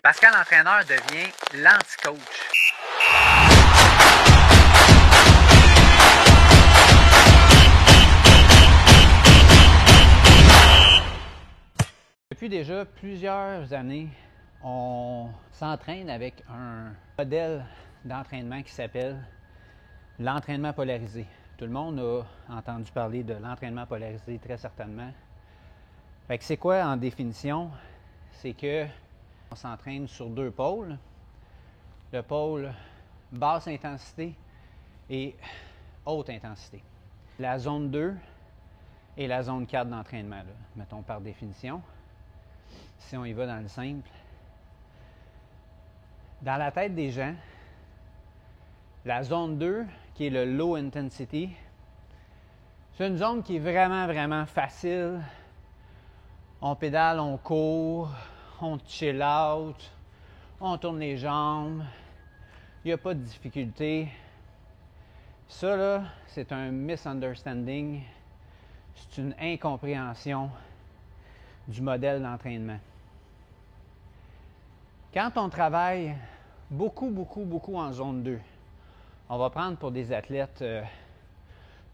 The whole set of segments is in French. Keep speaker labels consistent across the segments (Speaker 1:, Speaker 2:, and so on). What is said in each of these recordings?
Speaker 1: Pascal, l'entraîneur, devient l'anti-coach. Depuis déjà plusieurs années, on s'entraîne avec un modèle d'entraînement qui s'appelle l'entraînement polarisé. Tout le monde a entendu parler de l'entraînement polarisé, très certainement. Fait que c'est quoi en définition? C'est que on s'entraîne sur deux pôles. Le pôle basse intensité et haute intensité. La zone 2 et la zone 4 d'entraînement, là, mettons par définition. Si on y va dans le simple. Dans la tête des gens, la zone 2, qui est le low intensity, c'est une zone qui est vraiment facile. On pédale, on court, on chill out, on tourne les jambes, il n'y a pas de difficulté. Ça, là, c'est un misunderstanding, c'est une incompréhension du modèle d'entraînement. Quand on travaille beaucoup en zone 2, on va prendre pour des athlètes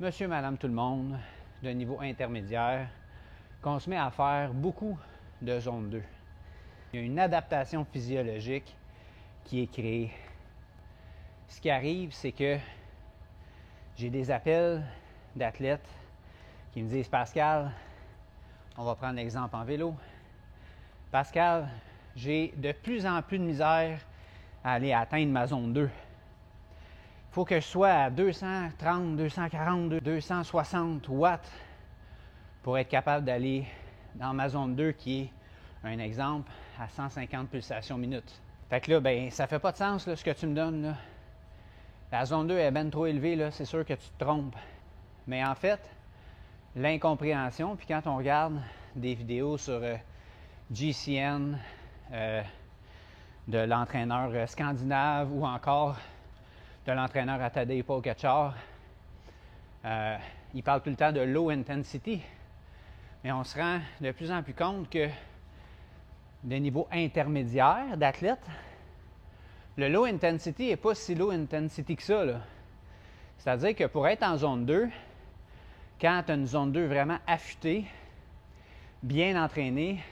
Speaker 1: monsieur, madame, tout le monde, de niveau intermédiaire, qu'on se met à faire beaucoup de zone 2. Il y a une adaptation physiologique qui est créée. Ce qui arrive, c'est que j'ai des appels d'athlètes qui me disent « Pascal, on va prendre l'exemple en vélo. Pascal, j'ai de plus en plus de misère à aller atteindre ma zone 2. Il faut que je sois à 230, 240, 260 watts pour être capable d'aller dans ma zone 2 qui est, un exemple, à 150 pulsations minute. Fait que là, ben, ça fait pas de sens là, ce que tu me donnes. Là. La zone 2 est bien trop élevée, là, c'est sûr que tu te trompes. Mais en fait, l'incompréhension, puis quand on regarde des vidéos sur GCN, de l'entraîneur scandinave ou encore de l'entraîneur à Tadej Pogačar, il parle tout le temps de low intensity. Mais on se rend de plus en plus compte que de niveau intermédiaire d'athlètes, le low intensity n'est pas si low intensity que ça. Là. C'est-à-dire que pour être en zone 2, quand tu as une zone 2 vraiment affûtée, bien entraînée,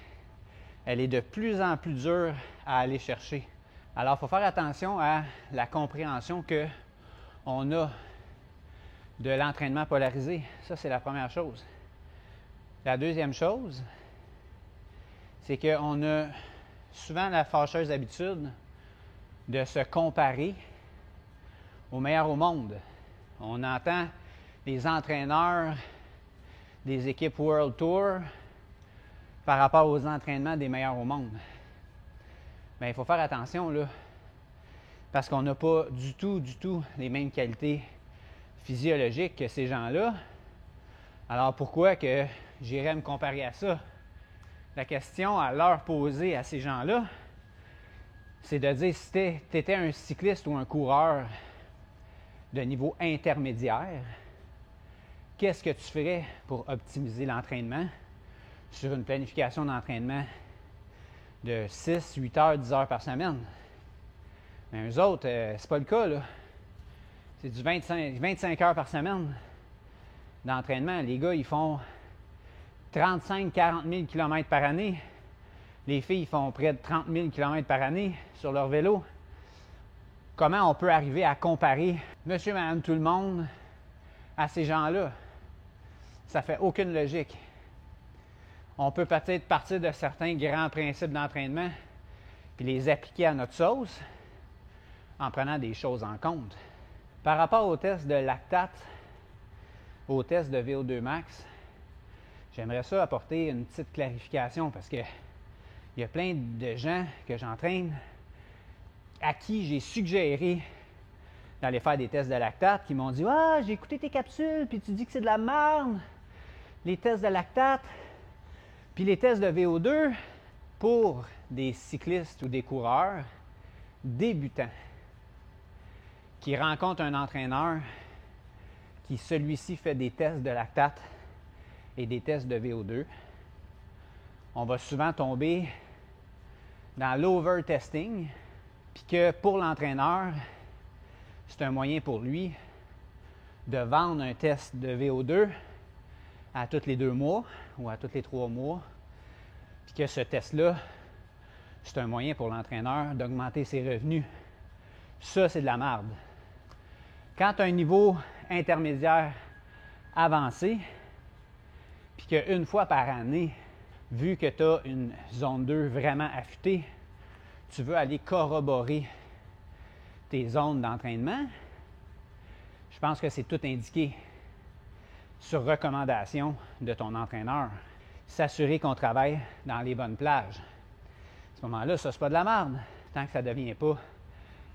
Speaker 1: elle est de plus en plus dure à aller chercher. Alors, il faut faire attention à la compréhension qu'on a de l'entraînement polarisé. Ça, c'est la première chose. La deuxième chose, c'est qu'on a souvent la fâcheuse habitude de se comparer aux meilleurs au monde. On entend les entraîneurs des équipes World Tour par rapport aux entraînements des meilleurs au monde. Bien, il faut faire attention, là, parce qu'on n'a pas du tout les mêmes qualités physiologiques que ces gens-là. Alors, pourquoi que j'irais me comparer à ça? La question à leur poser à ces gens-là, c'est de dire si tu étais un cycliste ou un coureur de niveau intermédiaire, qu'est-ce que tu ferais pour optimiser l'entraînement sur une planification d'entraînement de 6, 8 heures, 10 heures par semaine? Mais eux autres, c'est pas le cas, là. C'est du 25 heures par semaine d'entraînement. Les gars, ils font 35-40 000 km par année. Les filles font près de 30 000 km par année sur leur vélo. Comment on peut arriver à comparer monsieur, madame, tout le monde à ces gens-là? Ça fait aucune logique. On peut peut-être partir de certains grands principes d'entraînement puis les appliquer à notre sauce en prenant des choses en compte. Par rapport au test de lactate, au test de VO2 max, j'aimerais ça apporter une petite clarification parce que il y a plein de gens que j'entraîne à qui j'ai suggéré d'aller faire des tests de lactate qui m'ont dit « Ah, j'ai écouté tes capsules, puis tu dis que c'est de la merde, les tests de lactate, puis les tests de VO2 pour des cyclistes ou des coureurs débutants qui rencontrent un entraîneur qui, celui-ci, fait des tests de lactate et des tests de VO2. On va souvent tomber dans l'over-testing, puis que pour l'entraîneur, c'est un moyen pour lui de vendre un test de VO2 à tous les 2 mois ou à tous les 3 mois, puis que ce test-là, c'est un moyen pour l'entraîneur d'augmenter ses revenus. Ça, c'est de la merde. Quand tu as un niveau intermédiaire avancé, puis qu'une fois par année, vu que tu as une zone 2 vraiment affûtée, tu veux aller corroborer tes zones d'entraînement, je pense que c'est tout indiqué sur recommandation de ton entraîneur. S'assurer qu'on travaille dans les bonnes plages. À ce moment-là, ça, c'est pas de la merde, tant que ça ne devient pas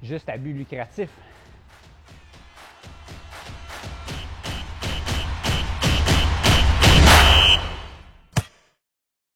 Speaker 1: juste à but lucratif.